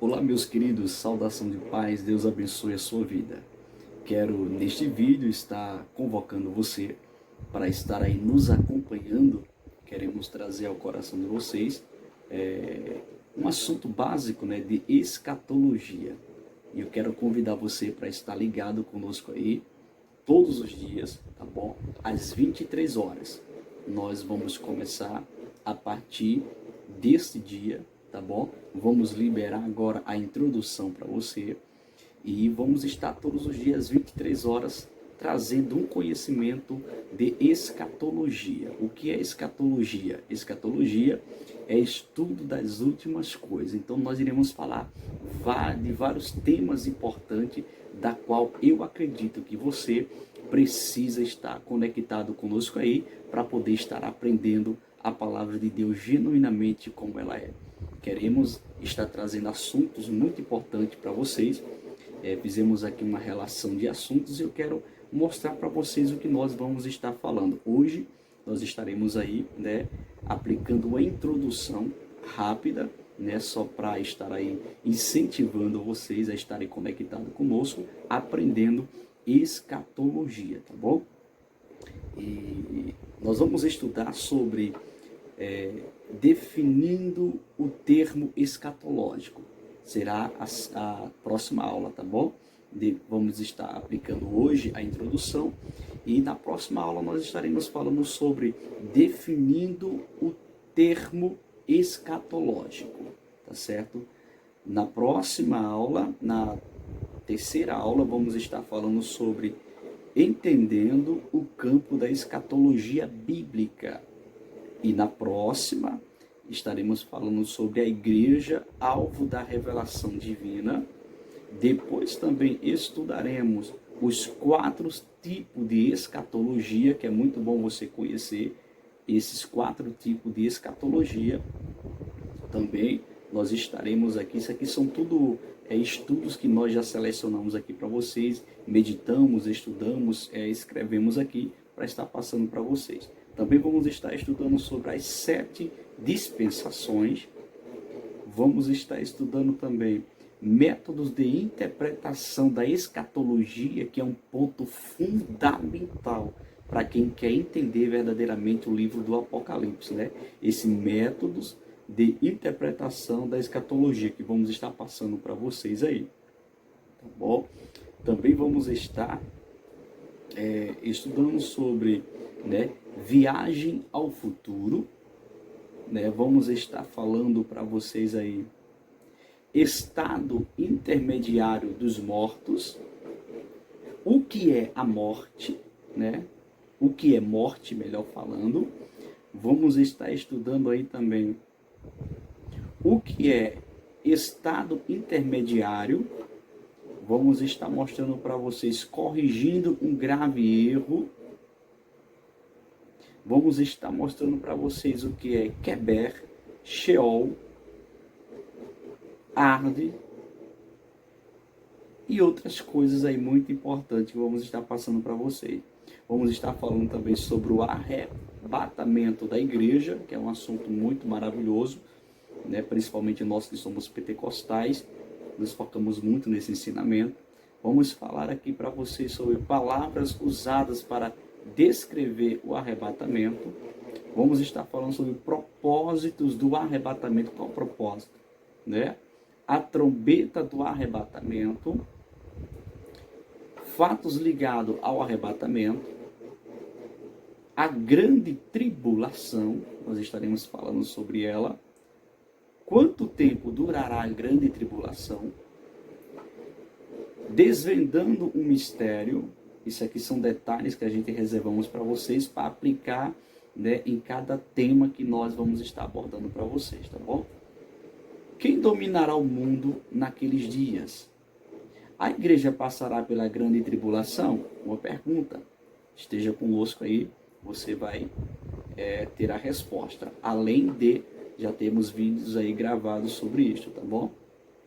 Olá, meus queridos, saudação de paz, Deus abençoe a sua vida. Quero, neste vídeo, estar convocando você para estar aí nos acompanhando. Queremos trazer ao coração de vocês um assunto básico, de escatologia. E eu quero convidar você para estar ligado conosco aí, todos os dias, tá bom? Às 23 horas. Nós vamos começar a partir deste dia, tá bom? Vamos liberar agora a introdução para você e vamos estar todos os dias, 23 horas, trazendo um conhecimento de escatologia. O que é escatologia? Escatologia é estudo das últimas coisas. Então nós iremos falar de vários temas importantes, da qual eu acredito que você precisa estar conectado conosco aí para poder estar aprendendo a palavra de Deus genuinamente como ela é. Queremos estar trazendo assuntos muito importantes para vocês. Fizemos aqui uma relação de assuntos e eu quero mostrar para vocês o que nós vamos estar falando. Hoje nós estaremos aí, aplicando uma introdução rápida, só para estar aí incentivando vocês a estarem conectados conosco, aprendendo escatologia, tá bom? E nós vamos estudar sobre definindo o termo escatológico. Será a próxima aula, tá bom? Vamos estar aplicando hoje a introdução e na próxima aula nós estaremos falando sobre definindo o termo escatológico, tá certo? Na próxima aula, na terceira aula, vamos estar falando sobre entendendo o campo da escatologia bíblica. E na próxima, estaremos falando sobre a igreja, alvo da revelação divina. Depois também estudaremos os 4 tipos de escatologia, que é muito bom você conhecer esses 4 tipos de escatologia. Também nós estaremos aqui, isso aqui são tudo estudos que nós já selecionamos aqui para vocês, meditamos, estudamos, escrevemos aqui para estar passando para vocês. Também vamos estar estudando sobre as 7 dispensações. Vamos estar estudando também métodos de interpretação da escatologia, que é um ponto fundamental para quem quer entender verdadeiramente o livro do Apocalipse, Esses métodos de interpretação da escatologia que vamos estar passando para vocês aí, tá bom? Também vamos estar estudando sobre viagem ao futuro, vamos estar falando para vocês aí estado intermediário dos mortos, o que é a morte, o que é morte, melhor falando. Vamos estar estudando aí também o que é estado intermediário. Vamos estar mostrando para vocês, corrigindo um grave erro. Vamos estar mostrando para vocês o que é Keber, Sheol, Arde e outras coisas aí muito importantes que vamos estar passando para vocês. Vamos estar falando também sobre o arrebatamento da igreja, que é um assunto muito maravilhoso, principalmente nós que somos pentecostais, nos focamos muito nesse ensinamento. Vamos falar aqui para vocês sobre palavras usadas para descrever o arrebatamento. Vamos estar falando sobre propósitos do arrebatamento. Qual o propósito? A trombeta do arrebatamento, fatos ligados ao arrebatamento, a grande tribulação, nós estaremos falando sobre ela, quanto tempo durará a grande tribulação, desvendando um mistério. Isso aqui são detalhes que a gente reservamos para vocês, para aplicar em cada tema que nós vamos estar abordando para vocês, tá bom? Quem dominará o mundo naqueles dias? A igreja passará pela grande tribulação? Uma pergunta. Esteja conosco aí, você vai ter a resposta. Além de já temos vídeos aí gravados sobre isso, tá bom?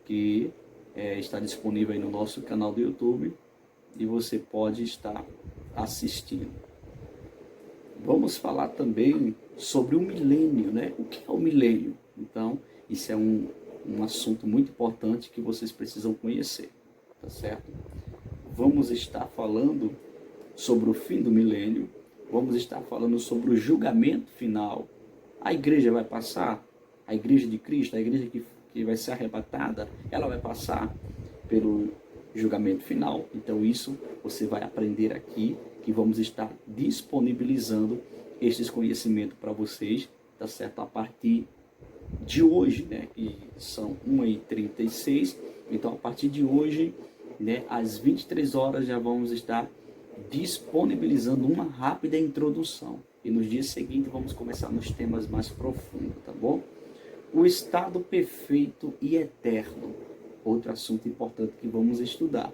Que está disponível aí no nosso canal do YouTube e você pode estar assistindo. Vamos falar também sobre o milênio, O que é o milênio? Então, isso é um um assunto muito importante que vocês precisam conhecer, tá certo? Vamos estar falando sobre o fim do milênio, vamos estar falando sobre o julgamento final. A igreja vai passar, a igreja de Cristo, a igreja que vai ser arrebatada, ela vai passar pelo julgamento final. Então isso você vai aprender aqui, que vamos estar disponibilizando esses conhecimentos para vocês, tá certo? A partir de hoje, né? Que são 1h36, então a partir de hoje, né, às 23 horas já vamos estar disponibilizando uma rápida introdução. E nos dias seguintes vamos começar nos temas mais profundos, tá bom? O estado perfeito e eterno, outro assunto importante que vamos estudar,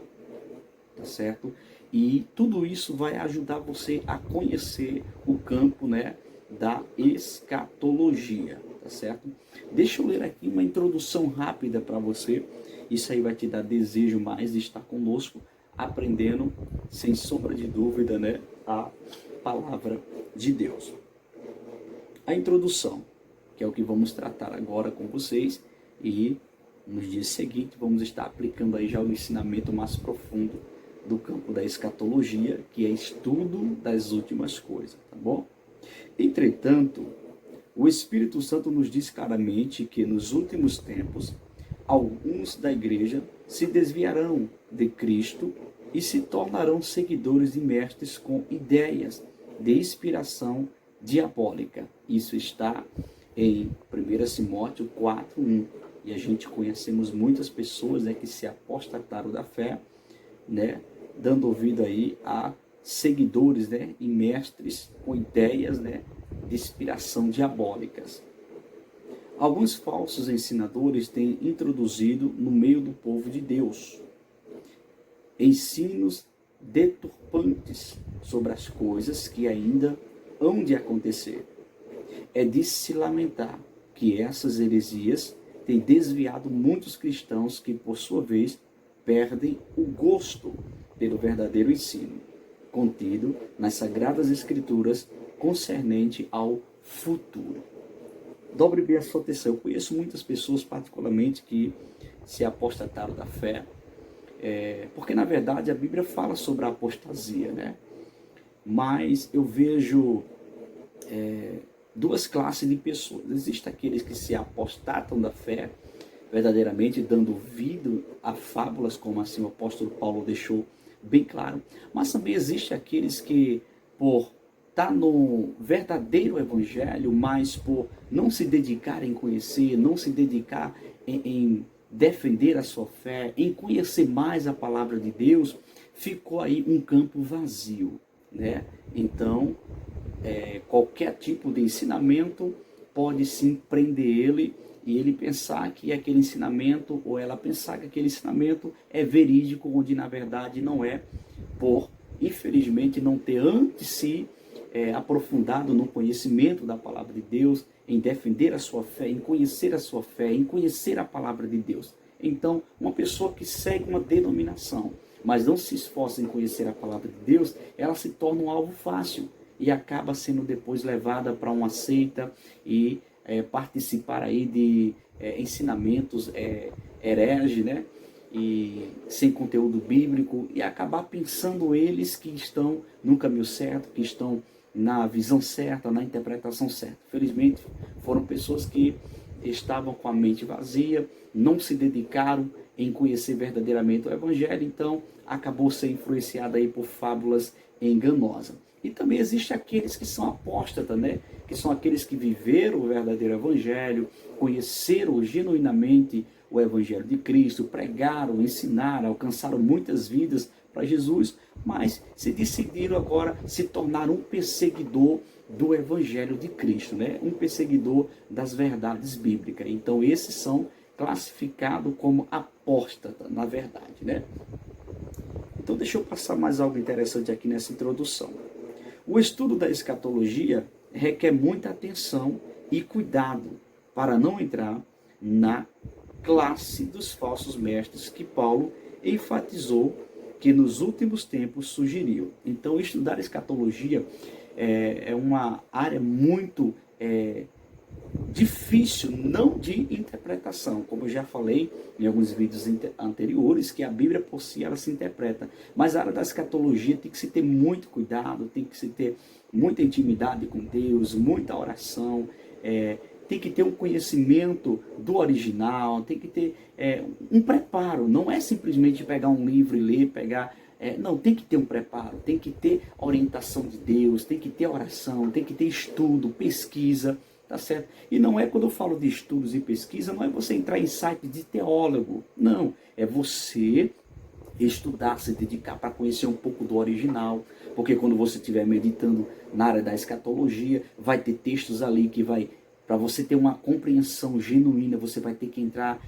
tá certo? E tudo isso vai ajudar você a conhecer o campo, né, da escatologia, tá certo? Deixa eu ler aqui uma introdução rápida para você. Isso aí vai te dar desejo mais de estar conosco, aprendendo, sem sombra de dúvida, né, a palavra de Deus. A introdução, que é o que vamos tratar agora com vocês, e nos dias seguintes vamos estar aplicando aí já o ensinamento mais profundo do campo da escatologia, que é estudo das últimas coisas, tá bom? Entretanto, o Espírito Santo nos diz claramente que nos últimos tempos, alguns da igreja se desviarão de Cristo e se tornarão seguidores de mestres com ideias de inspiração diabólica. Isso está em 1 Timóteo 4:1. E a gente conhecemos muitas pessoas, né, que se apostataram da fé, né, dando ouvido aí a seguidores, né, e mestres com ideias, né, de inspiração diabólicas. Alguns falsos ensinadores têm introduzido no meio do povo de Deus ensinos deturpantes sobre as coisas que ainda hão de acontecer. É de se lamentar que essas heresias têm desviado muitos cristãos que, por sua vez, perdem o gosto pelo verdadeiro ensino contido nas Sagradas Escrituras concernente ao futuro. Dobre bem a sua atenção. Eu conheço muitas pessoas, particularmente, que se apostataram da fé, porque, na verdade, a Bíblia fala sobre a apostasia, né? Mas eu vejo duas classes de pessoas. Existem aqueles que se apostatam da fé, verdadeiramente dando ouvido a fábulas, como assim o apóstolo Paulo deixou bem claro. Mas também existe aqueles que, por estar no verdadeiro evangelho, mas por não se dedicar em conhecer, não se dedicar em defender a sua fé, em conhecer mais a palavra de Deus, ficou aí um campo vazio, né? Então, qualquer tipo de ensinamento pode sim prender ele, e ele pensar que aquele ensinamento, ou ela pensar que aquele ensinamento é verídico, onde na verdade não é, por infelizmente não ter antes se aprofundado no conhecimento da palavra de Deus, em defender a sua fé, em conhecer a sua fé, em conhecer a palavra de Deus. Então, uma pessoa que segue uma denominação, mas não se esforça em conhecer a palavra de Deus, ela se torna um alvo fácil e acaba sendo depois levada para uma seita e participar aí de ensinamentos hereges, né? E sem conteúdo bíblico, e acabar pensando eles que estão no caminho certo, que estão na visão certa, na interpretação certa. Felizmente, foram pessoas que estavam com a mente vazia, não se dedicaram em conhecer verdadeiramente o Evangelho, então acabou sendo influenciado aí por fábulas enganosas. E também existe aqueles que são apóstatas, né? Que são aqueles que viveram o verdadeiro Evangelho, conheceram genuinamente o Evangelho de Cristo, pregaram, ensinaram, alcançaram muitas vidas para Jesus, mas se decidiram agora se tornar um perseguidor do Evangelho de Cristo, né? Um perseguidor das verdades bíblicas. Então esses são classificados como apóstatas, na verdade, né? Então deixa eu passar mais algo interessante aqui nessa introdução. O estudo da escatologia requer muita atenção e cuidado para não entrar na classe dos falsos mestres que Paulo enfatizou que nos últimos tempos surgiriam. Então, estudar escatologia é uma área muito difícil, não de interpretação, como eu já falei em alguns vídeos anteriores, que a Bíblia por si ela se interpreta, mas a área da escatologia tem que se ter muito cuidado, tem que se ter muita intimidade com Deus, muita oração, tem que ter um conhecimento do original, tem que ter um preparo, não é simplesmente pegar um livro e ler, não, tem que ter um preparo, tem que ter orientação de Deus, tem que ter oração, tem que ter estudo, pesquisa, tá certo? E não é, quando eu falo de estudos e pesquisa, não é você entrar em site de teólogo, não, é você estudar, se dedicar para conhecer um pouco do original, porque quando você estiver meditando na área da escatologia, vai ter textos ali que vai, para você ter uma compreensão genuína, você vai ter que entrar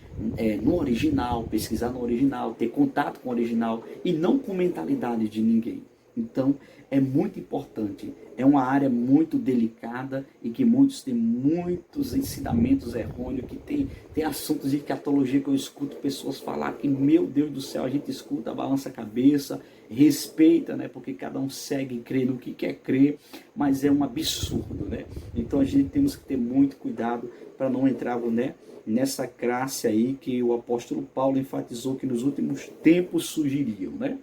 no original, pesquisar no original, ter contato com o original e não com mentalidade de ninguém. Então, é muito importante. É uma área muito delicada e que muitos têm muitos ensinamentos errôneos, que tem assuntos de escatologia que eu escuto pessoas falar que, meu Deus do céu, a gente escuta, balança a cabeça, respeita, né? Porque cada um segue e crê no que quer crer, mas é um absurdo, né? Então a gente temos que ter muito cuidado para não entrar, né, nessa classe aí que o apóstolo Paulo enfatizou que nos últimos tempos surgiriam, né?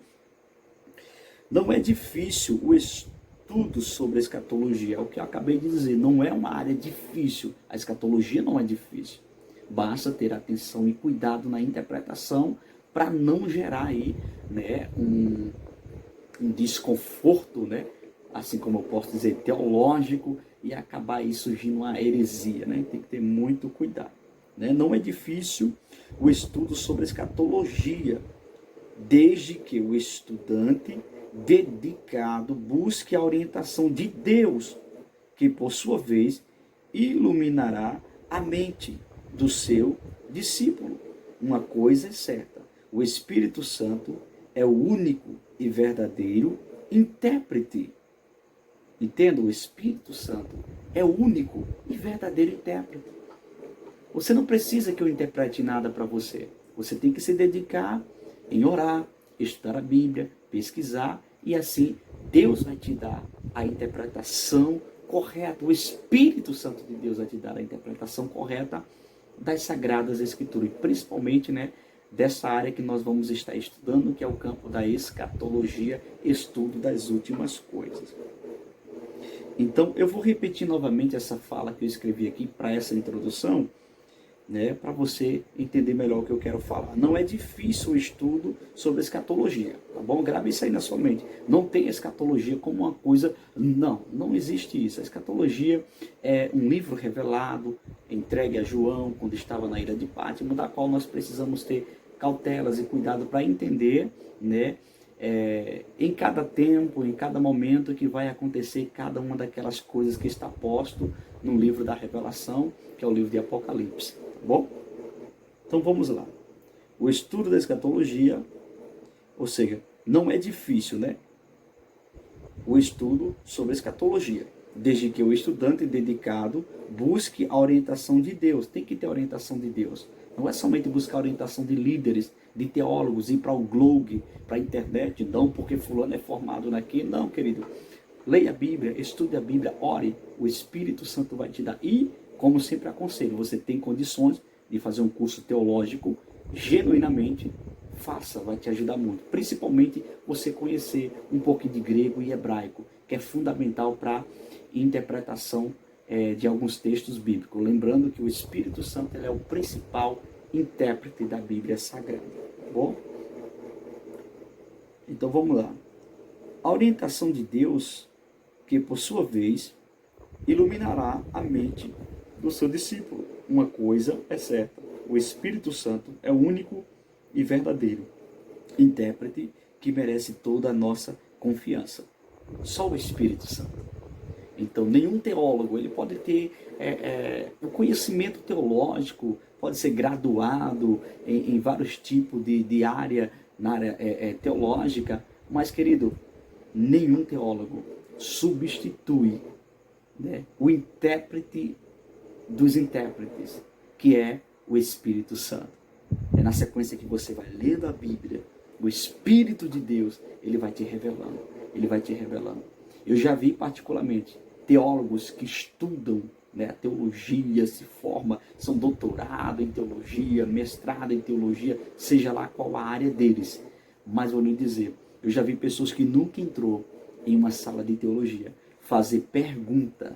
Não é difícil o estudo sobre a escatologia, é o que eu acabei de dizer, não é uma área difícil, a escatologia não é difícil. Basta ter atenção e cuidado na interpretação para não gerar aí, né, um desconforto, né, assim como eu posso dizer, teológico, e acabar aí surgindo uma heresia, né? Tem que ter muito cuidado, né? Não é difícil o estudo sobre a escatologia, desde que o estudante dedicado busque a orientação de Deus, que por sua vez iluminará a mente do seu discípulo. Uma coisa é certa, o Espírito Santo é o único e verdadeiro intérprete. Entenda, o Espírito Santo é o único e verdadeiro intérprete. Você não precisa que eu interprete nada para você. Você tem que se dedicar em orar, estudar a Bíblia, pesquisar, e assim Deus vai te dar a interpretação correta. O Espírito Santo de Deus vai te dar a interpretação correta das Sagradas Escrituras, e principalmente, né, dessa área que nós vamos estar estudando, que é o campo da escatologia, estudo das últimas coisas. Então, eu vou repetir novamente essa fala que eu escrevi aqui para essa introdução, né, para você entender melhor o que eu quero falar. Não é difícil o estudo sobre escatologia, tá bom? Grave isso aí na sua mente. Não tem escatologia como uma coisa, não existe isso. A escatologia é um livro revelado, entregue a João quando estava na ilha de Pátimo, da qual nós precisamos ter cautelas e cuidado para entender, né, em cada tempo, em cada momento que vai acontecer cada uma daquelas coisas que está posto no livro da Revelação, que é o livro de Apocalipse. Bom, então vamos lá. O estudo da escatologia, ou seja, não é difícil, né? O estudo sobre a escatologia, desde que o estudante dedicado busque a orientação de Deus. Tem que ter a orientação de Deus. Não é somente buscar a orientação de líderes, de teólogos, ir para o Globo, para a internet, não porque fulano é formado naquilo. Não, querido. Leia a Bíblia, estude a Bíblia, ore. O Espírito Santo vai te dar. E, como sempre aconselho, você tem condições de fazer um curso teológico, genuinamente, faça, vai te ajudar muito. Principalmente você conhecer um pouquinho de grego e hebraico, que é fundamental para a interpretação de alguns textos bíblicos. Lembrando que o Espírito Santo ele é o principal intérprete da Bíblia Sagrada. Tá bom? Então vamos lá. A orientação de Deus, que por sua vez iluminará a mente do seu discípulo. Uma coisa é certa, o Espírito Santo é o único e verdadeiro intérprete que merece toda a nossa confiança. Só o Espírito Santo. Então, nenhum teólogo, ele pode ter o conhecimento teológico, pode ser graduado em vários tipos de área, na área teológica, mas, querido, nenhum teólogo substitui, né, o intérprete dos intérpretes, que é o Espírito Santo. É na sequência que você vai lendo a Bíblia, o Espírito de Deus, ele vai te revelando, ele vai te revelando. Eu já vi particularmente teólogos que estudam né? A teologia se forma, são doutorado em teologia, mestrado em teologia, seja lá qual a área deles. Mas vou lhe dizer, eu já vi pessoas que nunca entrou em uma sala de teologia fazer pergunta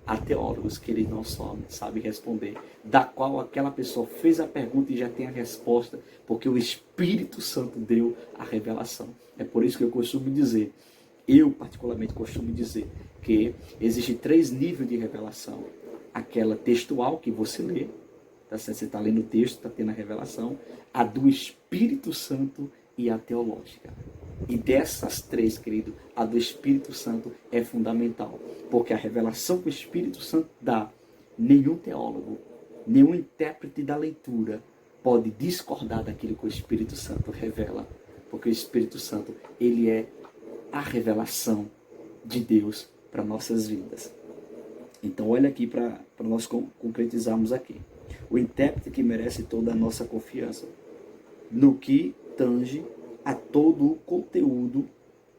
a teólogos que ele não sabe responder, da qual aquela pessoa fez a pergunta e já tem a resposta, porque o Espírito Santo deu a revelação. É por isso que eu costumo dizer, eu particularmente costumo dizer, que existem 3 níveis de revelação. Aquela textual que você lê, tá certo? Você está lendo o texto, está tendo a revelação, a do Espírito Santo e a teológica. E dessas 3, querido, a do Espírito Santo é fundamental, porque a revelação que o Espírito Santo dá, nenhum teólogo, nenhum intérprete da leitura pode discordar daquilo que o Espírito Santo revela, porque o Espírito Santo, ele é a revelação de Deus para nossas vidas. Então olha aqui para nós concretizarmos aqui. O intérprete que merece toda a nossa confiança, no que tange a todo o conteúdo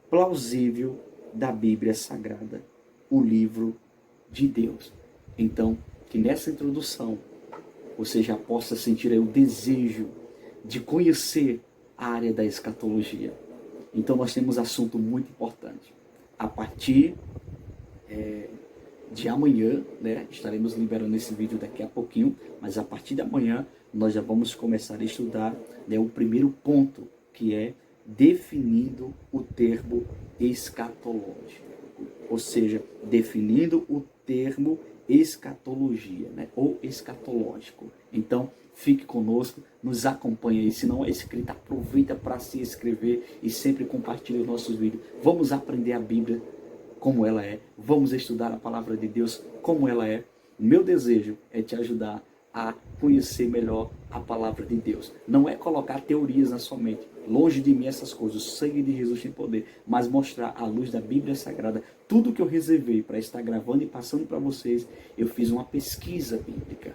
plausível da Bíblia Sagrada, o livro de Deus. Então, que nessa introdução você já possa sentir aí o desejo de conhecer a área da escatologia. Então nós temos assunto muito importante. A partir de amanhã, né, estaremos liberando esse vídeo daqui a pouquinho, mas a partir de amanhã nós já vamos começar a estudar, né, o primeiro ponto, que é definindo o termo escatológico, ou seja, definindo o termo escatologia, né, ou escatológico. Então, fique conosco, nos acompanhe aí. Se não é inscrito, aproveita para se inscrever e sempre compartilhe os nossos vídeos. Vamos aprender a Bíblia como ela é. Vamos estudar a palavra de Deus como ela é. Meu desejo é te ajudar a conhecer melhor a palavra de Deus. Não é colocar teorias na sua mente. Longe de mim essas coisas. O sangue de Jesus tem poder. Mas mostrar à luz da Bíblia Sagrada tudo que eu reservei para estar gravando e passando para vocês. Eu fiz uma pesquisa bíblica.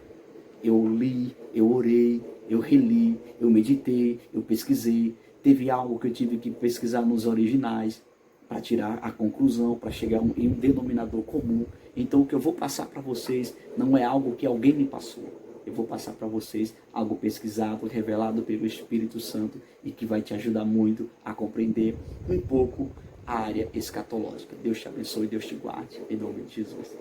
Eu li, eu orei, eu reli, eu meditei, eu pesquisei. Teve algo que eu tive que pesquisar nos originais para tirar a conclusão, para chegar em um denominador comum. Então o que eu vou passar para vocês não é algo que alguém me passou. Eu vou passar para vocês algo pesquisado, revelado pelo Espírito Santo e que vai te ajudar muito a compreender um pouco a área escatológica. Deus te abençoe, Deus te guarde, em nome de Jesus.